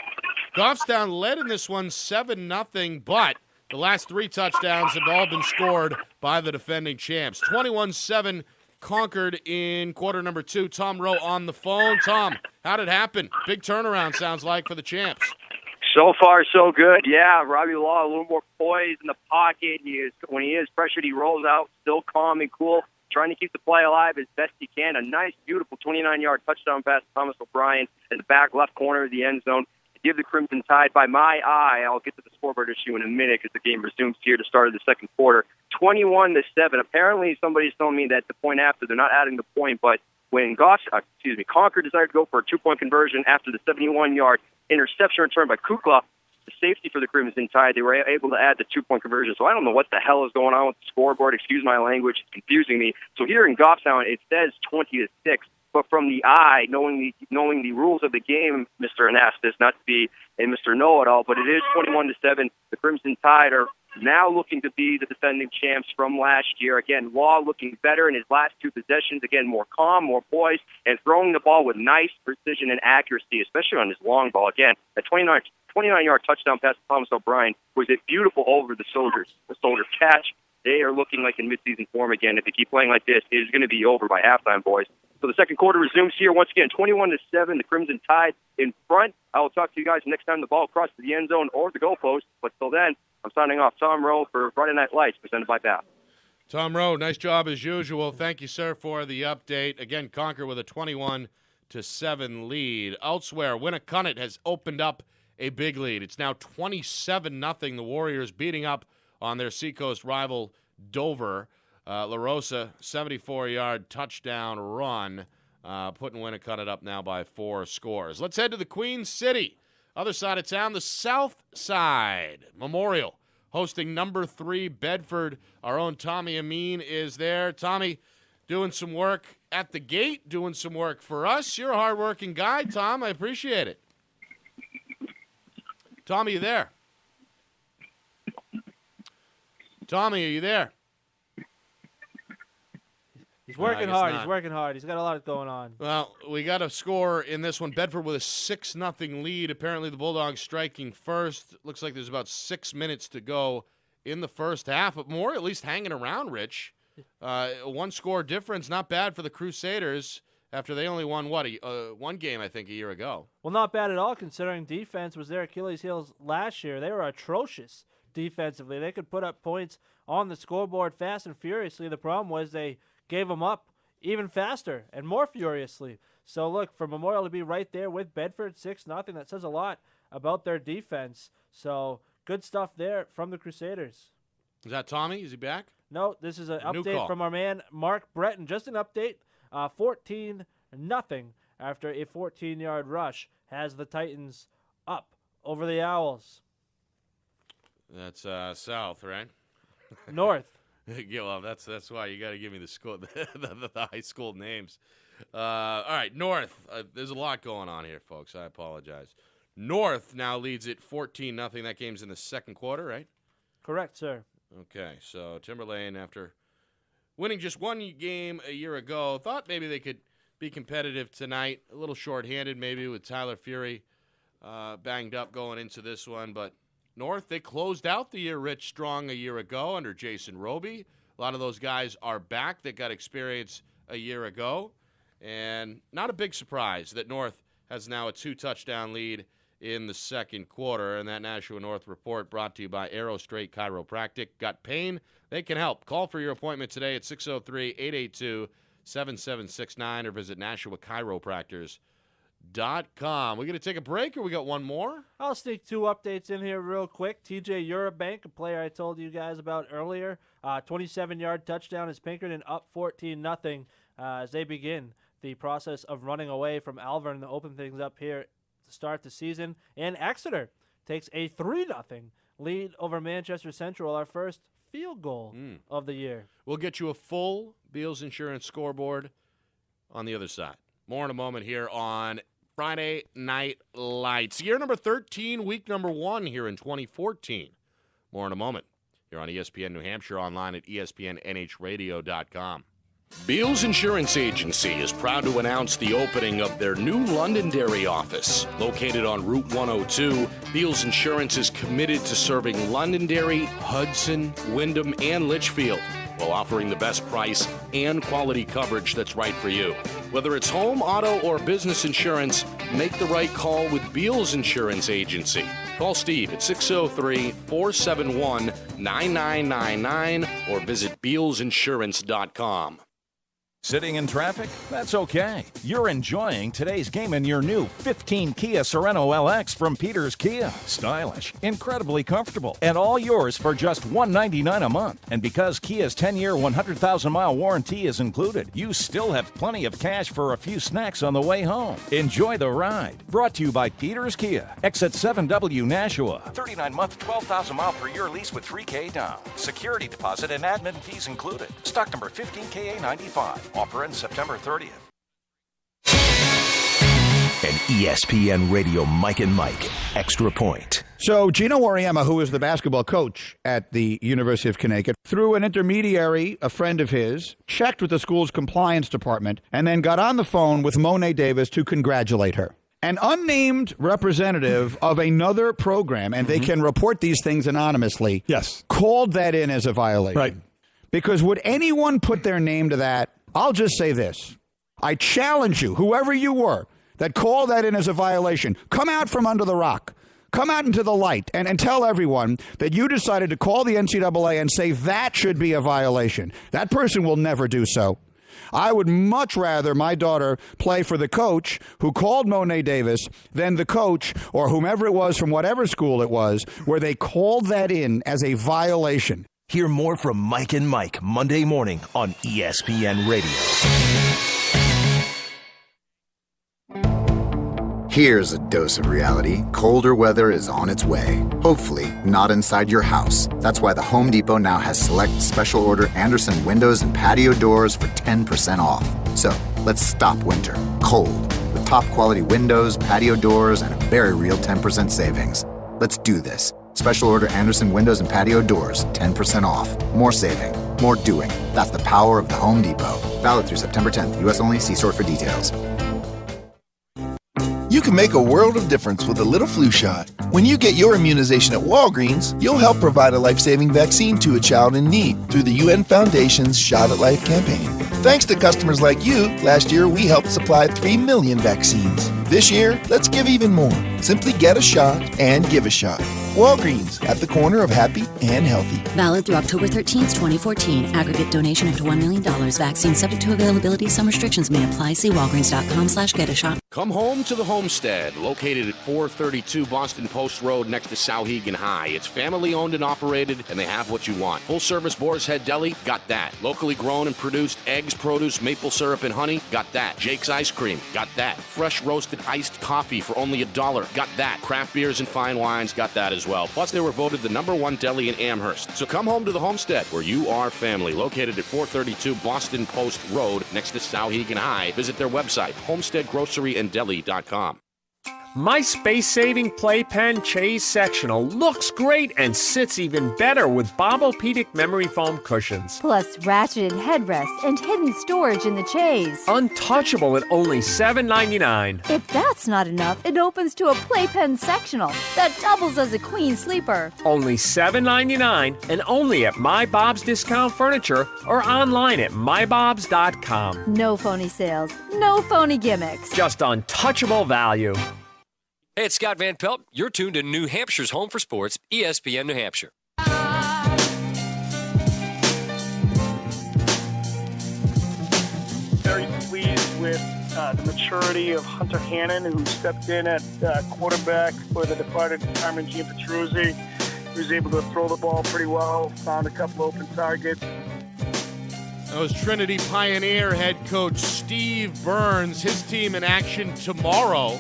Goffstown led in this one 7-0, but the last 3 touchdowns have all been scored by the defending champs. 21-7 Concord in quarter number 2. Tom Rowe on the phone. Tom, how did it happen? Big turnaround, sounds like, for the champs. So far, so good. Yeah, Robbie Law a little more poised in the pocket. When he is pressured, he rolls out, still calm and cool. trying to keep the play alive as best he can. A nice, beautiful 29-yard touchdown pass to Thomas O'Brien in the back left corner of the end zone to give the Crimson Tide, by my eye, I'll get to the scoreboard issue in a minute because the game resumes here to start of the second quarter, 21-7. Apparently, somebody's telling me that the point after, they're not adding the point, but when Concord decided to go for a two-point conversion after the 71-yard interception return by Kukla, the safety for the Crimson Tide, they were able to add the two-point conversion. So I don't know what the hell is going on with the scoreboard. Excuse my language. It's confusing me. So here in Goffstown, it says 20-6. But from the eye, knowing the rules of the game, Mr. Anastas, not to be a Mr. Know-it-all, but it is 21-7. The Crimson Tide are now looking to be the defending champs from last year. Again, Law looking better in his last two possessions. Again, more calm, more poised, and throwing the ball with nice precision and accuracy, especially on his long ball. Again, that 29-yard touchdown pass to Thomas O'Brien was a beautiful over the Soldiers catch. They are looking like in midseason form again. If they keep playing like this, it is going to be over by halftime, boys. So the second quarter resumes here once again, 21-7. The Crimson Tide in front. I will talk to you guys next time the ball crosses the end zone or the goalpost. But till then, I'm signing off. Tom Rowe for Friday Night Lights, presented by Bath. Tom Rowe, nice job as usual. Thank you, sir, for the update. Again, Concord with a 21-7 lead. Elsewhere, Winnicott has opened up a big lead. It's now 27-0. The Warriors beating up on their Seacoast rival Dover. La Rosa, 74-yard touchdown run, putting Winnicott up now by 4 scores. Let's head to the Queen City. Other side of town, the South Side. Memorial hosting number 3 Bedford. Our own Tommy Amin is there. Tommy, doing some work at the gate, doing some work for us. You're a hardworking guy, Tom. I appreciate it. Tommy, you there? Tommy, are you there? He's working hard. Not. He's working hard. He's got a lot going on. Well, we got a score in this one. Bedford with a 6-0 lead. Apparently the Bulldogs striking first. Looks like there's about 6 minutes to go in the first half. But more at least hanging around, Rich. 1-score difference. Not bad for the Crusaders after they only won, one game, I think, a year ago. Well, not bad at all considering defense was their Achilles heels last year. They were atrocious defensively. They could put up points on the scoreboard fast and furiously. The problem was they gave them up even faster and more furiously. So, look, for Memorial to be right there with Bedford, 6-0, that says a lot about their defense. So, good stuff there from the Crusaders. Is that Tommy? Is he back? No, this is an update from our man Mark Breton. Just an update. 14-0 after a 14-yard rush has the Titans up over the Owls. That's south, right? North. Yeah, well, that's why you got to give me the school, the high school names. All right, North. There's a lot going on here, folks. I apologize. North now leads it 14-0. That game's in the second quarter, right? Correct, sir. Okay, so Timberlane, after winning just one game a year ago, thought maybe they could be competitive tonight. A little shorthanded maybe with Tyler Fury banged up going into this one, but North, they closed out the year Rich strong a year ago under Jason Roby. A lot of those guys are back that got experience a year ago. And not a big surprise that North has now a 2-touchdown lead in the second quarter. And that Nashua North report brought to you by Arrow Straight Chiropractic. Got pain? They can help. Call for your appointment today at 603-882-7769 or visit NashuaChiropractors.com. We going to take a break or we got one more? I'll sneak 2 updates in here real quick. TJ Urabank, a player I told you guys about earlier, 27-yard touchdown is Pinkerton up 14-0 as they begin the process of running away from Alvern to open things up here to start the season. And Exeter takes a 3-0 lead over Manchester Central, our first field goal of the year. We'll get you a full Beals Insurance scoreboard on the other side. More in a moment here on Friday Night Lights. Year number 13, week number 1 here in 2014. More in a moment here on ESPN New Hampshire, online at ESPNNHradio.com. Beals Insurance Agency is proud to announce the opening of their new Londonderry office. Located on Route 102, Beals Insurance is committed to serving Londonderry, Hudson, Wyndham, and Litchfield, while offering the best price and quality coverage that's right for you. Whether it's home, auto, or business insurance, make the right call with Beals Insurance Agency. Call Steve at 603-471-9999 or visit BealsInsurance.com. Sitting in traffic? That's okay. You're enjoying today's game in your new 15 Kia Sorento LX from Peters Kia. Stylish, incredibly comfortable, and all yours for just $199 a month. And because Kia's 10-year, 100,000-mile warranty is included, you still have plenty of cash for a few snacks on the way home. Enjoy the ride. Brought to you by Peters Kia. Exit 7W Nashua. 39-month, 12,000-mile per year lease with $3K down. Security deposit and admin fees included. Stock number 15KA95. Offer ends September 30th. An ESPN Radio Mike and Mike Extra Point. So Gino Auriemma, who is the basketball coach at the University of Connecticut, through an intermediary, a friend of his, checked with the school's compliance department and then got on the phone with Monet Davis to congratulate her. An unnamed representative of another program, and they can report these things anonymously, called that in as a violation. Right. Because would anyone put their name to that? I'll just say this. I challenge you, whoever you were, that called that in as a violation, come out from under the rock. Come out into the light and tell everyone that you decided to call the NCAA and say that should be a violation. That person will never do so. I would much rather my daughter play for the coach who called Monet Davis than the coach or whomever it was from whatever school it was where they called that in as a violation. Hear more from Mike and Mike Monday morning on ESPN Radio. Here's a dose of reality. Colder weather is on its way. Hopefully, not inside your house. That's why the Home Depot now has select special order Andersen windows and patio doors for 10% off. So, let's stop winter cold with top quality windows, patio doors, and a very real 10% savings. Let's do this. Special order Andersen windows and patio doors, 10% off. More saving, more doing. That's the power of the Home Depot. Valid through September 10th. U.S. only. See store for details. You can make a world of difference with a little flu shot. When you get your immunization at Walgreens, you'll help provide a life-saving vaccine to a child in need through the UN Foundation's Shot at Life campaign. Thanks to customers like you, last year we helped supply 3 million vaccines. This year, let's give even more. Simply get a shot and give a shot. Walgreens, at the corner of happy and healthy. Valid through October 13th, 2014. Aggregate donation up to $1 million. Vaccine subject to availability. Some restrictions may apply. See walgreens.com/get-a-shot. Come home to the Homestead, located at 432 Boston Post Road next to Sauhegan High. It's family owned and operated, and they have what you want. Full service Boar's Head Deli, got that. Locally grown and produced eggs, produce, maple syrup, and honey, got that. Jake's Ice Cream, got that. Fresh roasted iced coffee for only $1, got that. Craft beers and fine wines, got that as well. Plus, they were voted the #1 deli in Amherst. So come home to the Homestead, where you are family, located at 432 Boston Post Road next to Sauhegan High. Visit their website, homesteadgrocерyanddeli.com. My space-saving playpen Chase sectional looks great and sits even better with Bobopedic memory foam cushions. Plus ratcheted headrests and hidden storage in the Chase. Untouchable at only $7.99. If that's not enough, it opens to a playpen sectional that doubles as a queen sleeper. Only $7.99 and only at My Bob's Discount Furniture or online at mybobs.com. No phony sales, no phony gimmicks. Just untouchable value. Hey, it's Scott Van Pelt. You're tuned to New Hampshire's Home for Sports, ESPN New Hampshire. Very pleased with the maturity of Hunter Hannon, who stepped in at quarterback for the departed Carmen Jean Petruzzi. He was able to throw the ball pretty well, found a couple open targets. That was Trinity Pioneer head coach Steve Burns. His team in action tomorrow.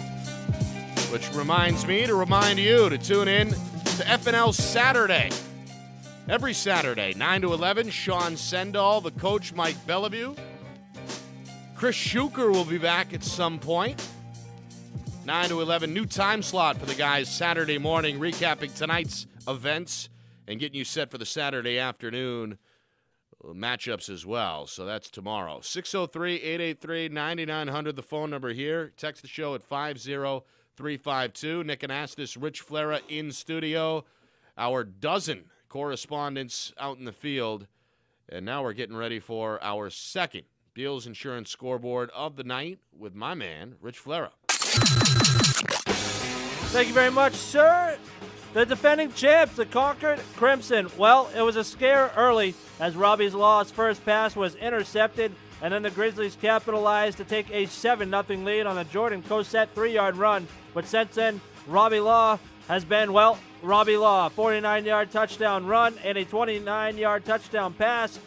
Which reminds me to remind you to tune in to FNL Saturday. Every Saturday, 9 to 11, Sean Sendall, the coach, Mike Bellevue. Chris Schuker will be back at some point. 9 to 11, new time slot for the guys Saturday morning, recapping tonight's events and getting you set for the Saturday afternoon matchups as well. So that's tomorrow. 603-883-9900, the phone number here. Text the show at 50-352. Nick Anastas, Rich Flera in studio. Our dozen correspondents out in the field. And now we're getting ready for our second Beals Insurance scoreboard of the night with my man, Rich Flera. Thank you very much, sir. The defending champs, the Concord Crimson. Well, it was a scare early as Robbie's Law's first pass was intercepted. And then the Grizzlies capitalized to take a 7-0 lead on a Jordan Cosette 3-yard run. But since then, Robbie Law has been, well, Robbie Law. 49-yard touchdown run and a 29-yard touchdown pass.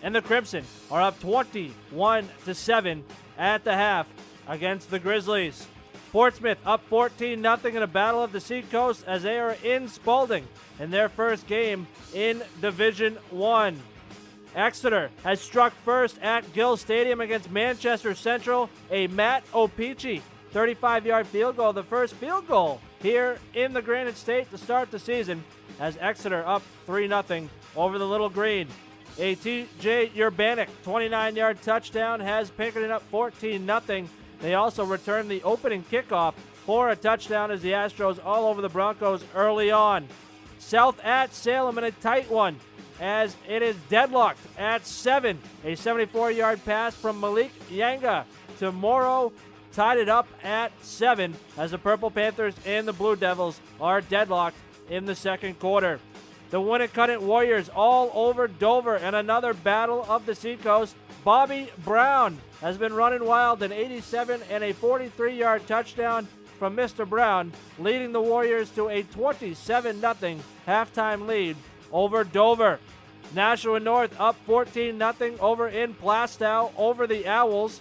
And the Crimson are up 21-7 at the half against the Grizzlies. Portsmouth up 14-0 in a battle of the Seacoast as they are in Spalding in their first game in Division 1. Exeter has struck first at Gill Stadium against Manchester Central. A Matt Opici 35-yard field goal, the first field goal here in the Granite State to start the season as Exeter up 3-0 over the Little Green. A TJ Urbanic 29-yard touchdown has Pinkerton up 14-0. They also returned the opening kickoff for a touchdown as the Astros all over the Broncos early on. South at Salem in a tight one as it is deadlocked at 7. A 74-yard pass from Malik Yanga to Morrow tied it up at 7 as the Purple Panthers and the Blue Devils are deadlocked in the second quarter. The Winnacunnet Warriors all over Dover and another battle of the Seacoast. Bobby Brown has been running wild, an 87 and a 43-yard touchdown from Mr. Brown, leading the Warriors to a 27-0 halftime lead over Dover. Nashua North up 14-0 over in Plastow over the Owls.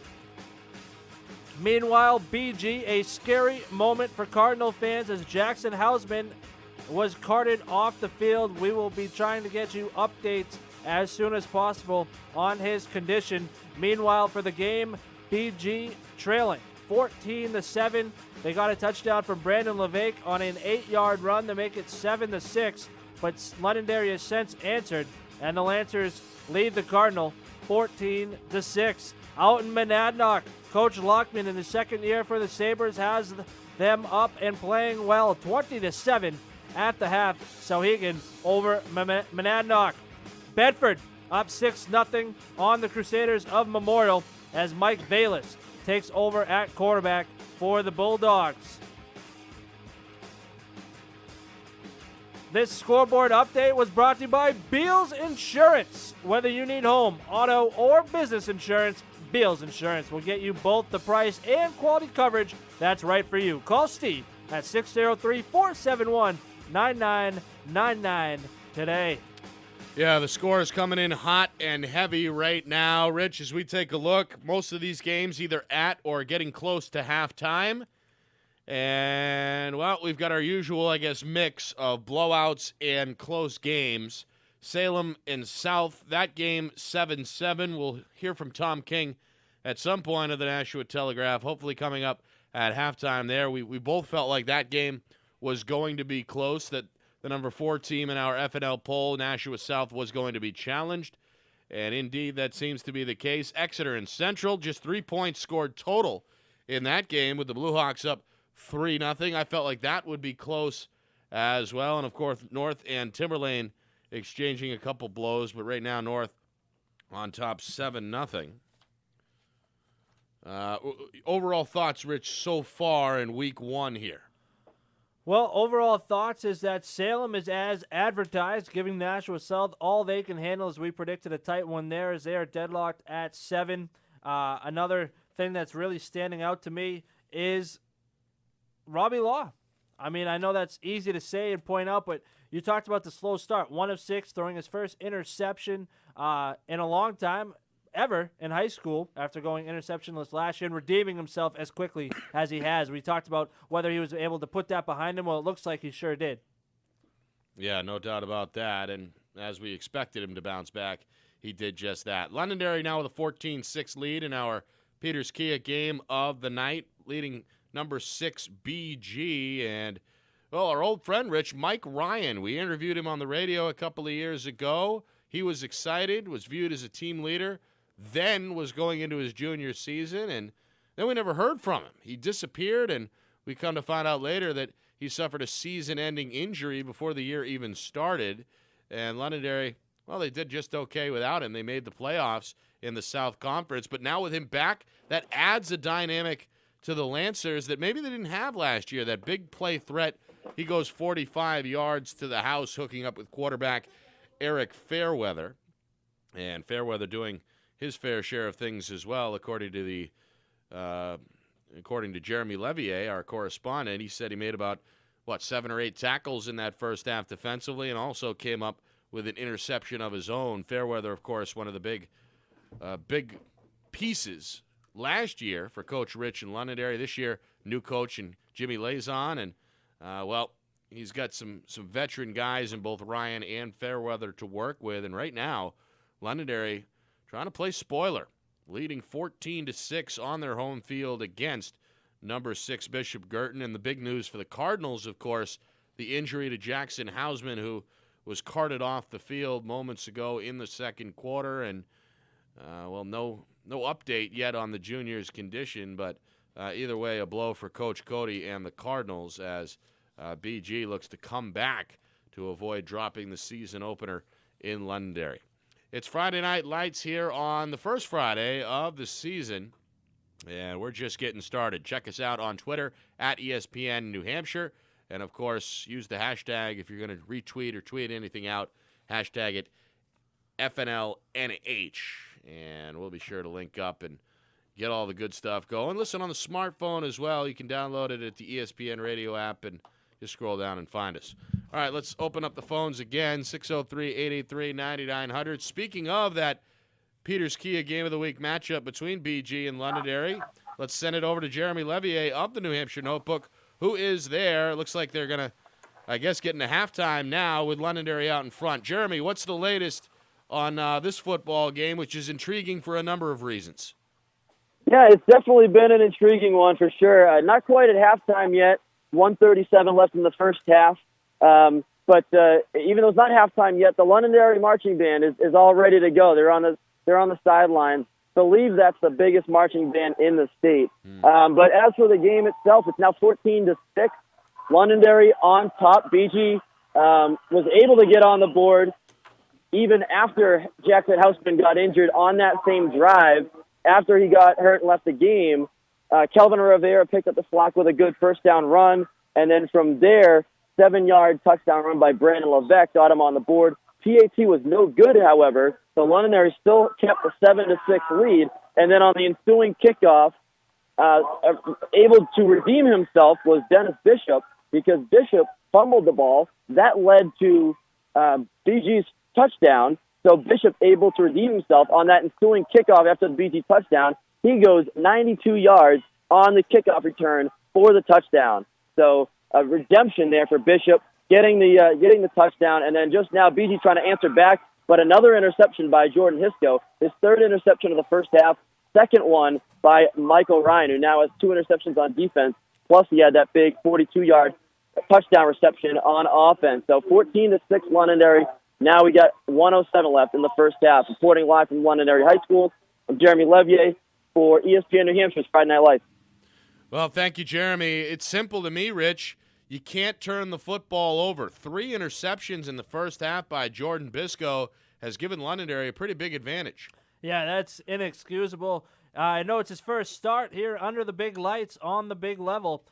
Meanwhile, BG, a scary moment for Cardinal fans as Jackson Hausman was carted off the field. We will be trying to get you updates as soon as possible on his condition. Meanwhile, for the game, BG trailing 14-7. They got a touchdown from Brandon LeVake on an 8-yard run to make it 7-6, but Londonderry has since answered, and the Lancers lead the Cardinal 14-6. Out in Monadnock, Coach Lockman in the second year for the Sabres has them up and playing well, 20-7 at the half. Sauhegan over Monadnock. Bedford up 6-0 on the Crusaders of Memorial as Mike Bayless takes over at quarterback for the Bulldogs. This scoreboard update was brought to you by Beals Insurance. Whether you need home, auto, or business insurance, Beals Insurance will get you both the price and quality coverage that's right for you. Call Steve at 603-471-9999 today. Yeah, the score is coming in hot and heavy right now. Rich, as we take a look, most of these games either at or getting close to halftime. And, well, we've got our usual, I guess, mix of blowouts and close games. Salem and South, that game 7-7. We'll hear from Tom King at some point of the Nashua Telegraph, hopefully coming up at halftime there. We both felt like that game was going to be close, that the number 4 team in our FNL poll, Nashua South, was going to be challenged. And indeed, that seems to be the case. Exeter and Central, just 3 points scored total in that game with the Blue Hawks up 3-0. I felt like that would be close as well. And, of course, North and Timberlane exchanging a couple blows, but right now North on top 7-0. Overall thoughts, Rich, so far in week 1 here? Well, overall thoughts is that Salem is as advertised, giving Nashua South all they can handle, as we predicted a tight one there, as they are deadlocked at 7. Another thing that's really standing out to me is Robbie Law. I mean, I know that's easy to say and point out, but you talked about the slow start. 1 of 6, throwing his first interception in a long time, ever in high school, after going interceptionless last year and redeeming himself as quickly as he has. We talked about whether he was able to put that behind him. Well, it looks like he sure did. Yeah, no doubt about that. And as we expected him to bounce back, he did just that. Londonderry now with a 14-6 lead in our Peters Kia game of the night, leading number 6 BG. And, well, our old friend, Rich, Mike Ryan, we interviewed him on the radio a couple of years ago. He was excited, was viewed as a team leader, then was going into his junior season, and then we never heard from him. He disappeared, and we come to find out later that he suffered a season-ending injury before the year even started. And Londonderry, well, they did just okay without him. They made the playoffs in the South Conference, but now with him back, that adds a dynamic to the Lancers that maybe they didn't have last year, that big play threat. He goes 45 yards to the house, hooking up with quarterback Eric Fairweather. And Fairweather doing his fair share of things as well, according to Jeremy Levier, our correspondent. He said he made about 7 or 8 tackles in that first half defensively, and also came up with an interception of his own. Fairweather, of course, one of the big pieces last year for Coach Rich in Londonderry. This year, new coach and Jimmy Lazon, and he's got some veteran guys in both Ryan and Fairweather to work with. And right now, Londonderry trying to play spoiler, leading 14-6 on their home field against number 6 Bishop Girton. And the big news for the Cardinals, of course, the injury to Jackson Hausman, who was carted off the field moments ago in the second quarter. And, no update yet on the junior's condition, but either way, a blow for Coach Cody and the Cardinals as BG looks to come back to avoid dropping the season opener in Londonderry. It's Friday Night Lights here on the first Friday of the season, and we're just getting started. Check us out on Twitter at ESPN New Hampshire, and of course, use the hashtag if you're going to retweet or tweet anything out, hashtag it FNLNH, and we'll be sure to link up and get all the good stuff going. Listen on the smartphone as well. You can download it at the ESPN radio app and just scroll down and find us. All right, let's open up the phones again, 603-883-9900. Speaking of that Peters Kia Game of the Week matchup between BG and Londonderry, let's send it over to Jeremy Levier of the New Hampshire Notebook, who is there. It looks like they're going to, get into halftime now with Londonderry out in front. Jeremy, what's the latest on this football game, which is intriguing for a number of reasons? Yeah, it's definitely been an intriguing one for sure. Not quite at halftime yet. 1:37 left in the first half. But even though it's not halftime yet, the Londonderry marching band is all ready to go. They're on the sidelines. Believe that's the biggest marching band in the state. But as for the game itself, it's now 14-6. Londonderry on top. BG was able to get on the board even after Jackson Hausman got injured on that same drive. After he got hurt and left the game, Kelvin Rivera picked up the slack with a good first down run, and then from there, 7-yard touchdown run by Brandon Levesque got him on the board. PAT was no good, however, so Londonderry still kept the 7-6 lead, and then on the ensuing kickoff, able to redeem himself was Dennis Bishop, because Bishop fumbled the ball. That led to BG's touchdown, so Bishop able to redeem himself on that ensuing kickoff after the BG touchdown. He goes 92 yards on the kickoff return for the touchdown. So a redemption there for Bishop, getting the touchdown, and then just now BG trying to answer back, but another interception by Jordan Hisco, his third interception of the first half, second one by Michael Ryan, who now has 2 interceptions on defense, plus he had that big 42-yard touchdown reception on offense. So 14-6 Londonderry. Now we got 1:07 left in the first half. Reporting live from Londonderry High School, I'm Jeremy Levier for ESPN New Hampshire's Friday Night Lights. Well, thank you, Jeremy. It's simple to me, Rich. You can't turn the football over. 3 interceptions in the first half by Jordan Bisco has given Londonderry a pretty big advantage. Yeah, that's inexcusable. I know it's his first start here under the big lights on the big level,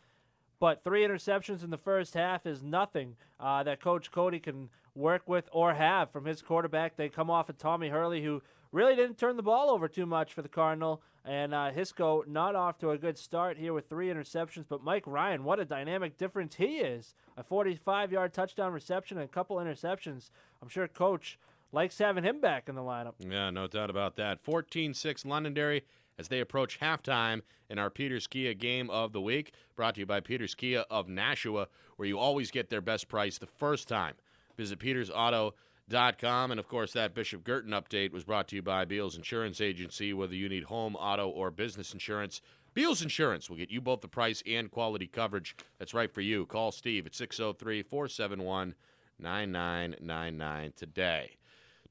but 3 interceptions in the first half is nothing that Coach Cody can work with or have from his quarterback. They come off of Tommy Hurley, who really didn't turn the ball over too much for the Cardinal, and Hisco not off to a good start here with 3 interceptions, but Mike Ryan, what a dynamic difference he is. A 45-yard touchdown reception and a couple interceptions. I'm sure Coach likes having him back in the lineup. Yeah, no doubt about that. 14-6 Londonderry as they approach halftime in our Peters Kia Game of the Week, brought to you by Peters Kia of Nashua, where you always get their best price the first time. Visit petersauto.com, and of course that Bishop Girton update was brought to you by Beals Insurance Agency. Whether you need home, auto, or business insurance, Beals Insurance will get you both the price and quality coverage that's right for you. Call Steve at 603-471-9999 today.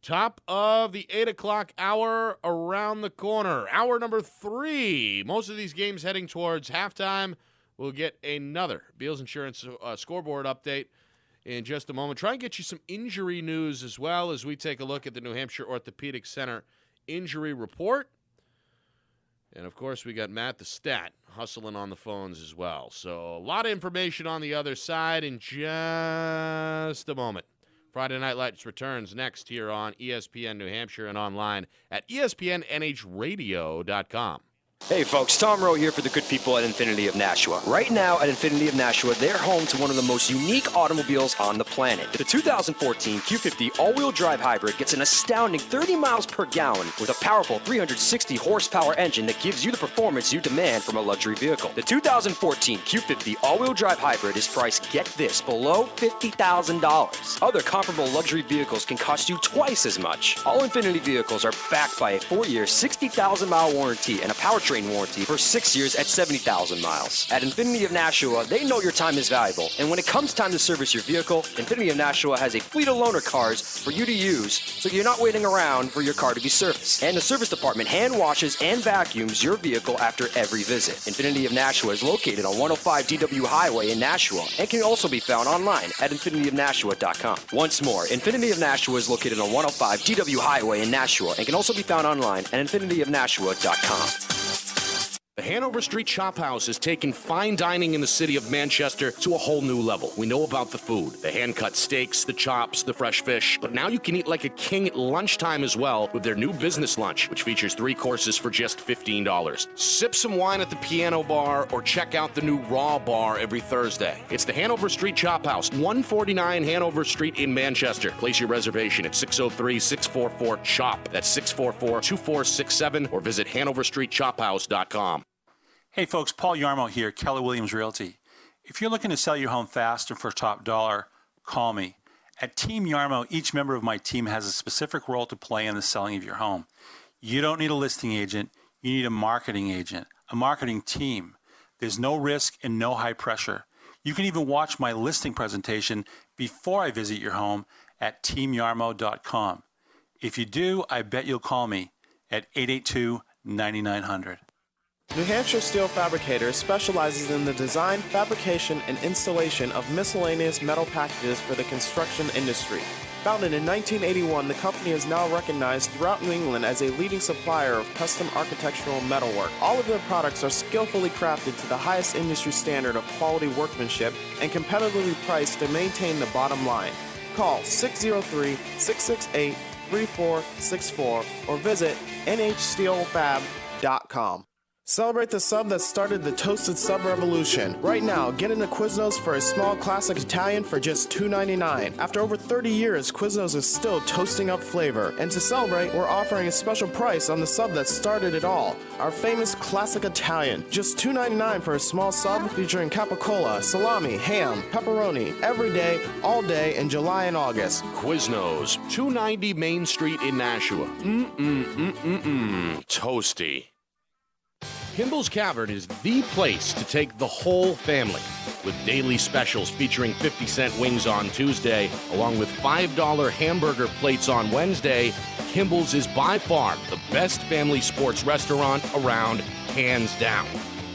Top of the 8 o'clock hour around the corner. Hour number 3. Most of these games heading towards halftime. We'll get another Beals Insurance scoreboard update in just a moment. Try and get you some injury news as well as we take a look at the New Hampshire Orthopedic Center injury report. And, of course, we got Matt the Stat hustling on the phones as well. So a lot of information on the other side in just a moment. Friday Night Lights returns next here on ESPN New Hampshire and online at ESPNNHradio.com. Hey folks, Tom Rowe here for the good people at Infinity of Nashua. Right now at Infinity of Nashua, they're home to one of the most unique automobiles on the planet. The 2014 Q50 all-wheel drive hybrid gets an astounding 30 miles per gallon with a powerful 360 horsepower engine that gives you the performance you demand from a luxury vehicle. The 2014 Q50 all-wheel drive hybrid is priced, get this, below $50,000. Other comparable luxury vehicles can cost you twice as much. All Infinity vehicles are backed by a 4-year, 60,000-mile warranty and a powertrain warranty for 6 years at 70,000 miles. At Infinity of Nashua, they know your time is valuable, and when it comes time to service your vehicle, Infinity of Nashua has a fleet of loaner cars for you to use, so you're not waiting around for your car to be serviced. And the service department hand washes and vacuums your vehicle after every visit. Infinity of Nashua is located on 105 DW Highway in Nashua and can also be found online at infinityofnashua.com. Once more, Infinity of Nashua is located on 105 DW Highway in Nashua and can also be found online at infinityofnashua.com. The Hanover Street Chop House has taken fine dining in the city of Manchester to a whole new level. We know about the food, the hand-cut steaks, the chops, the fresh fish, but now you can eat like a king at lunchtime as well with their new business lunch, which features 3 courses for just $15. Sip some wine at the piano bar or check out the new Raw Bar every Thursday. It's the Hanover Street Chop House, 149 Hanover Street in Manchester. Place your reservation at 603-644-CHOP. That's 644-2467 or visit hanoverstreetchophouse.com. Hey folks, Paul Yarmo here, Keller Williams Realty. If you're looking to sell your home fast and for top dollar, call me. At Team Yarmo, each member of my team has a specific role to play in the selling of your home. You don't need a listing agent, you need a marketing agent, a marketing team. There's no risk and no high pressure. You can even watch my listing presentation before I visit your home at teamyarmo.com. If you do, I bet you'll call me at 882-9900. New Hampshire Steel Fabricators specializes in the design, fabrication, and installation of miscellaneous metal packages for the construction industry. Founded in 1981, the company is now recognized throughout New England as a leading supplier of custom architectural metalwork. All of their products are skillfully crafted to the highest industry standard of quality workmanship and competitively priced to maintain the bottom line. Call 603-668-3464 or visit nhsteelfab.com. Celebrate the sub that started the toasted sub revolution. Right now, get into Quiznos for a small classic Italian for just $2.99. After over 30 years, Quiznos is still toasting up flavor. And to celebrate, we're offering a special price on the sub that started it all. Our famous classic Italian. Just $2.99 for a small sub featuring capicola, salami, ham, pepperoni, every day, all day in July and August. Quiznos, 290 Main Street in Nashua. Toasty. Kimball's Cavern is the place to take the whole family. With daily specials featuring 50-cent wings on Tuesday, along with $5 hamburger plates on Wednesday, Kimball's is by far the best family sports restaurant around, hands down.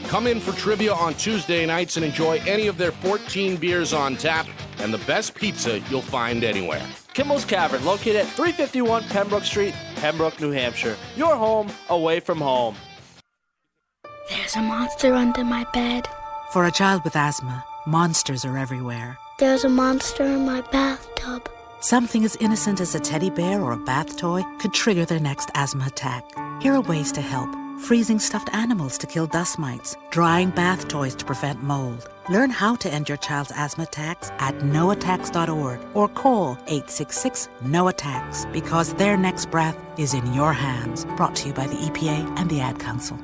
Come in for trivia on Tuesday nights and enjoy any of their 14 beers on tap and the best pizza you'll find anywhere. Kimball's Cavern, located at 351 Pembroke Street, Pembroke, New Hampshire. Your home away from home. There's a monster under my bed. For a child with asthma, monsters are everywhere. There's a monster in my bathtub. Something as innocent as a teddy bear or a bath toy could trigger their next asthma attack. Here are ways to help. Freezing stuffed animals to kill dust mites. Drying bath toys to prevent mold. Learn how to end your child's asthma attacks at noattacks.org or call 866-NO-ATTACKS because their next breath is in your hands. Brought to you by the EPA and the Ad Council.